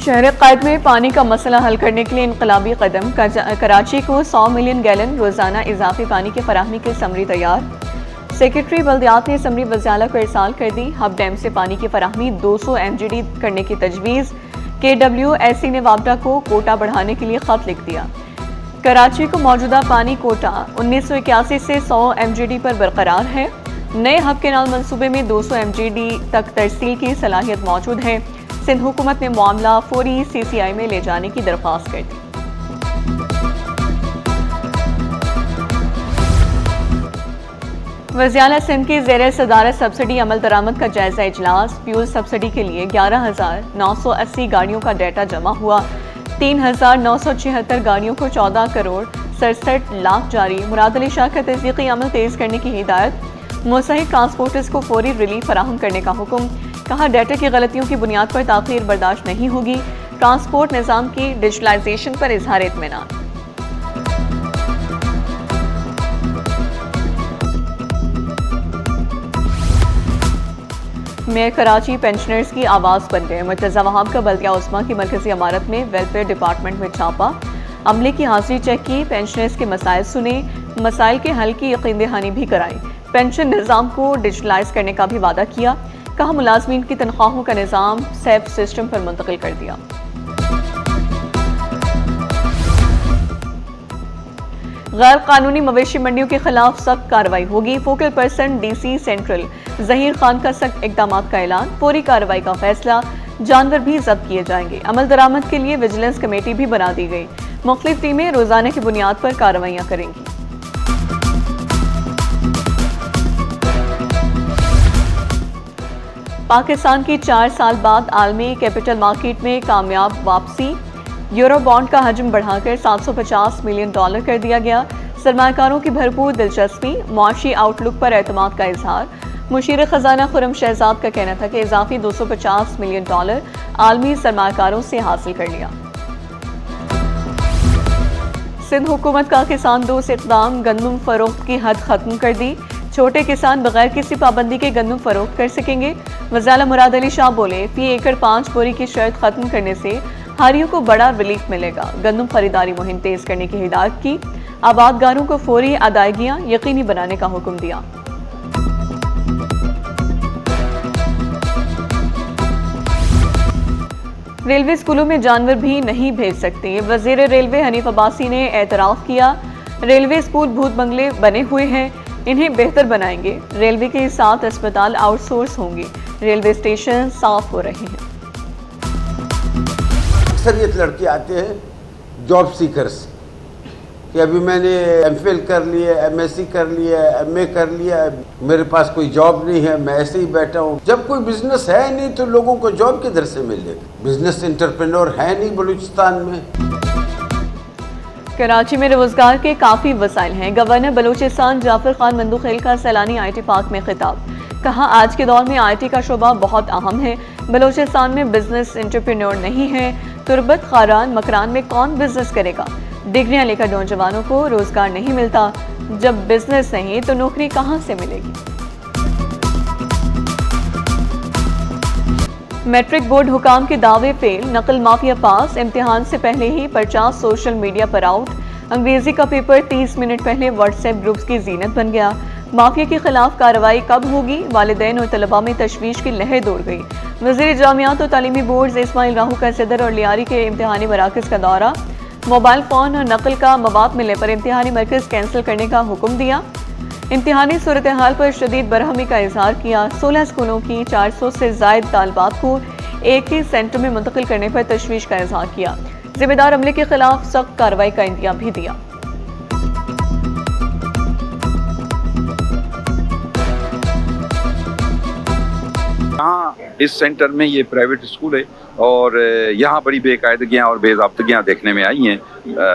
शहर क़ायद में पानी का मसला हल करने के लिए इनकलाबी कदम। कराची को 100 मिलियन गैलन रोज़ाना इजाफी पानी की फराहमी की समरी तैयार। सेक्रेटरी बल्दियात ने समरी वज़ाला को इरसाल कर दी। हब डैम से पानी की फराहमी 200 MGD करने की तजवीज़। KWSC ने वापडा को कोटा बढ़ाने के लिए ख़त लिख दिया। कराची को मौजूदा पानी कोटा 1981 से 100 MGD पर बरकरार है। नए हब केनाल मंसूबे में 200 MGD तक तरसील की सलाहियत मौजूद है। सिंध हुकूमत ने मामला फौरी CCI में ले जाने की दरख्वास्त कर दी। वज़ीर सिंध की ज़ेर सदारत सब्सिडी अमल दरामद का जायजा इजलास। फ्यूल सब्सिडी के लिए 11,980 गाड़ियों का डाटा जमा हुआ। 3,976 गाड़ियों को 14 करोड़ 67 लाख जारी। मुराद अली शाह का तस्दीकी अमल तेज करने की हिदायत। मुस्तहिक ट्रांसपोर्टर्स को फौरी रिलीफ फराहम करने का हुक्म। कहा, डाटा की गलतियों की बुनियाद पर ताख़ीर बर्दाश्त नहीं होगी। ट्रांसपोर्ट निज़ाम की डिजिटलाइजेशन पर इजहार इत्मीनान। मेयर कराची पेंशनर्स की आवाज़ बन गए। मुर्तज़ा वहाब का बल्दिया उस्मा की मरकजी इमारत में वेलफेयर डिपार्टमेंट में छापा। अमले की हाजिरी चेक की। पेंशनर्स के मसाइल सुने। मसाइल के हल की यकीन दहानी भी कराई। पेंशन निज़ाम को डिजिटलाइज करने का भी वादा किया। कहा, मुलाजमीन की तनख्वाहों का निज़ाम सेफ सिस्टम पर मुंतकिल कर दिया। गैर कानूनी मवेशी मंडियों के खिलाफ सख्त कार्रवाई होगी। Focal person DC central Zaheer Khan का सख्त इकदाम का ऐलान। फौरी कार्रवाई का फैसला। जानवर भी जब्त किए जाएंगे। अमल दरामद के लिए विजिलेंस कमेटी भी बना दी गई। मुख्तलिफ टीमें रोजाना की बुनियाद पर कार्रवाइयां करेंगी। पाकिस्तान की 4 साल बाद आलमी कैपिटल मार्केट में कामयाब वापसी। यूरो बॉन्ड का हजम बढ़ाकर $750 मिलियन कर दिया गया। सरमाकारों की भरपूर दिलचस्पी। मुआशी आउटलुक पर एतमाद का इजहार। मुशीर खजाना खुरम शहजाद का कहना था कि इजाफी $250 मिलियन आलमी सरमाकारों से हासिल कर लिया। सिंध हुकूमत का किसान दोस्त इक़दाम। गंदम फरोख्त की हद खत्म कर दी। छोटे किसान बगैर किसी पाबंदी के गंदम फरोख्त कर सकेंगे। वज़ीर मुराद अली शाह बोले, फी एकड़ 5 बोरी की शर्त खत्म करने से हारियों को बड़ा रिलीफ मिलेगा। गंदम खरीदारी मुहिम तेज करने की हिदायत की। आबादगारों को फौरी अदायगियां यकीनी बनाने का हुक्म दिया। रेलवे स्कूलों में जानवर भी नहीं भेज सकते। वज़ीर रेलवे हनीफ अब्बासी ने एतराफ़ किया। रेलवे स्कूल भूत बंगले बने हुए हैं, इन्हें बेहतर बनाएंगे। रेलवे के 7 अस्पताल आउटसोर्स होंगे। रेलवे स्टेशन साफ हो रहे हैं। अक्सरियत लड़के आते हैं जॉब सीकर्स कि अभी मैंने MPhil कर लिया, MSc कर लिया, MA कर लिया, मेरे पास कोई जॉब नहीं है, मैं ऐसे ही बैठा हूँ। जब कोई बिजनेस है नहीं तो लोगों को जॉब किधर से मिलेगी? बिजनेस एंटरप्रेन्योर है नहीं बलूचिस्तान में। कराची में रोजगार के काफी वसाइल हैं। गवर्नर बलूचिस्तान जाफर खान मंदुखेल का सैलानी IT पार्क में खिताब। कहा, आज के दौर में IT का शोबा बहुत अहम है। बलूचिस्तान में बिजनेस एंटरप्रेन्योर नहीं है। तुरबत खारान मकरान में कौन बिजनेस करेगा? डिग्रियां लेकर नौजवानों को रोजगार नहीं मिलता। जब बिजनेस नहीं तो नौकरी कहां से मिलेगी? मैट्रिक बोर्ड हुकाम के दावे फेल। नकल माफिया पास। इम्तिहान से पहले ही पर्चा सोशल मीडिया पर आउट। अंग्रेजी का पेपर 30 मिनट पहले व्हाट्सएप ग्रुप्स की जीनत बन गया। माफिया के खिलाफ कार्रवाई कब होगी? वालिदैन और तलबा में तशवीश की लहर दौड़ गई। वज़ीर जामियात और तालीमी बोर्ड इस्माइल राहू का सदर और लियारी के इम्तिहानी मराकज़ का दौरा। मोबाइल फ़ोन और नकल का मवाद मिलने पर इम्तिहानी मरकज़ कैंसिल करने का हुक्म दिया। इम्तिहानी सूरत हाल पर शदीद बरहमी का इजहार किया। 16 स्कूलों की 400 से ज़ायद तालबात को एक ही सेंटर में मुंतकिल करने पर तशवीश का इजहार किया। जिम्मेदार अमले के खिलाफ सख्त कार्रवाई का इंदिया भी दिया। यहाँ इस सेंटर में ये प्राइवेट स्कूल है और यहाँ बड़ी बेकायदगियाँ और बेज़ाब्तगियाँ देखने में आई हैं।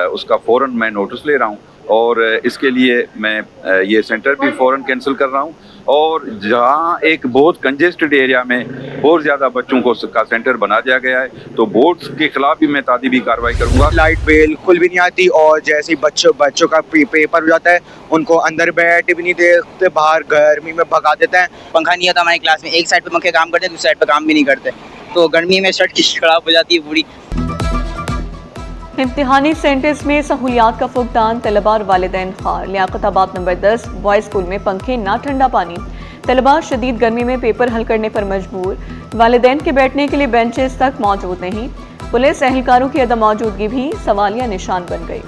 उसका फ़ौरन मैं नोटिस ले रहा हूँ और इसके लिए मैं ये सेंटर भी फ़ौरन कैंसिल कर रहा हूँ। और जहाँ एक बहुत कंजेस्टेड एरिया में बहुत ज़्यादा बच्चों को का सेंटर बना दिया गया है तो बोर्ड्स के खिलाफ भी मैं तादीबी कार्रवाई करूँगा। लाइट बिल्कुल भी नहीं आती और जैसे ही बच्चों का पेपर हो जाता है उनको अंदर बैठ भी नहीं देते, बाहर गर्मी में भगा देते हैं। पंखा नहीं आता हमारी क्लास में, एक साइड पे पंखे काम करते हैं दूसरी साइड पे काम भी नहीं करते, तो गर्मी में शर्ट की खराब हो जाती है पूरी। इम्तिहानी सेंटर्स में सहूलियात का फुकदान, तलबा और वालिदैन खार। लियाकताबाद नंबर 10 बॉयज स्कूल में पंखे ना ठंडा पानी, तलबा शदीद गर्मी में पेपर हल करने पर मजबूर। वालिदैन के बैठने के लिए बेंचेस तक मौजूद नहीं। पुलिस एहलकारों की अदम मौजूदगी भी सवालिया निशान बन गई।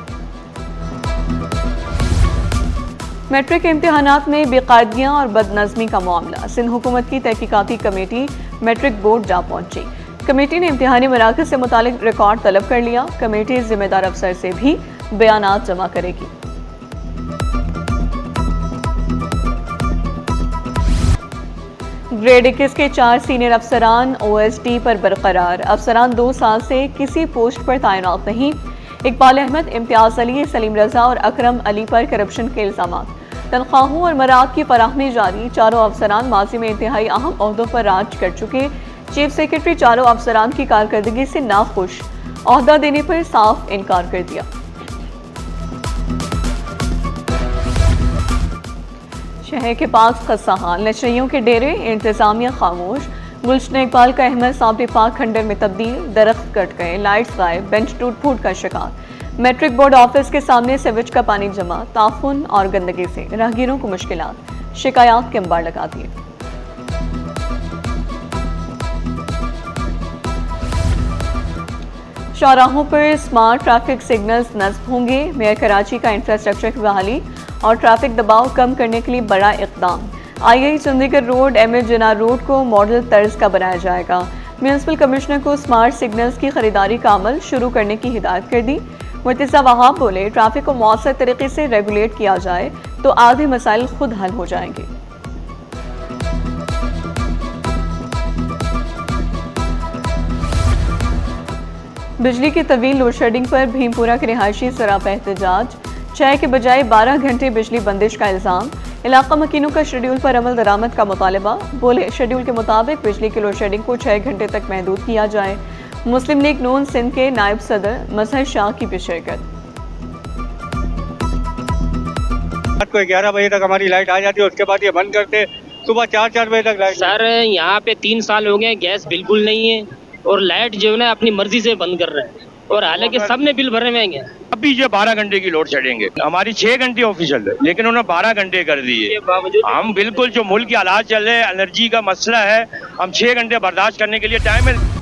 मैट्रिक इम्तिहानात में बेकायदगियां और बदनज़मी का मामला। सिंध हुकूमत की तहकीकाती कमेटी मैट्रिक बोर्ड जा पहुंची। कमेटी ने इम्तिहानी मराकज़ से मुतालिक रिकॉर्ड तलब कर लिया। कमेटी जिम्मेदार अफसर से भी बयानात जमा करेगी। ग्रेड 21 के 4 सीनियर अफसरान OSD पर बरकरार। अफसरान 2 साल से किसी पोस्ट पर तैनात नहीं। इकबाल अहमद, इम्तियाज अली, सलीम रजा और अकरम अली पर करप्शन के इल्जामात। तनख्वाहों और मराद की फराहमी जारी। चारों अफसरान माजी में इंतहाई अहम ओहदों पर राज कर चुके। चीफ सेक्रेटरी चारों अफसरान की कारकर्दगी से नाखुश, ओहदा देने पर साफ इनकार कर दिया। शहर के पास खस्ताहाल, नशरियों के डेरे, इंतजामिया खामोश। गुलशन इकबाल का अहमद साबरी पाक खंडर में तब्दील, दरख्त कट गए, लाइट्स गायब, बेंच टूट फूट का शिकार। मैट्रिक बोर्ड ऑफिस के सामने सीवेज का पानी जमा, ताफुन और गंदगी से राहगीरों को मुश्किलात, शिकायत के अंबार लगा दिए। चौराहों पर स्मार्ट ट्रैफिक सिग्नल्स नस्ब होंगे। मेयर कराची का इंफ्रास्ट्रक्चर की बहाली और ट्रैफिक दबाव कम करने के लिए बड़ा इक़दाम। II चंडीगढ़ रोड, MS जिना रोड को मॉडल तर्ज का बनाया जाएगा। म्यूनसिपल कमिश्नर को स्मार्ट सिग्नल्स की खरीदारी का अमल शुरू करने की हिदायत कर दी। मुर्तज़ा वहाब बोले, ट्रैफिक को मौसर तरीके से रेगुलेट किया जाए तो आधे मसाइल खुद हल हो जाएंगे। बिजली की तवील लोड शेडिंग पर भीमपुरा के रिहायशी सरापा एहतजाज। 6 के बजाय 12 घंटे बिजली बंदिश का इल्ज़ाम। इलाका मकीनों का शेड्यूल पर अमल दरामद का मुतालबा। बोले, शेड्यूल के मुताबिक बिजली की लोड शेडिंग को 6 घंटे तक महदूद किया जाए। मुस्लिम लीग नून सिंध के नायब सदर मजहर शाह की भी शिरकत। रात को 11 बजे तक हमारी लाइट आ जाती है, उसके बाद ये बंद करते, सुबह 4 बजे तक लाइट। सर यहाँ पे 3 साल हो गए, गैस बिल्कुल नहीं है और लाइट जो है ना अपनी मर्जी से बंद कर रहे हैं और हालांकि सबने बिल भरने में आएंगे। अभी ये 12 घंटे की लोड शेडिंग है, हमारी 6 घंटे ऑफिशियल है लेकिन उन्होंने 12 घंटे कर दिए। हम बिल्कुल जो मुल्क के हालात चल रहे हैं, एनर्जी का मसला है, हम 6 घंटे बर्दाश्त करने के लिए टाइम है।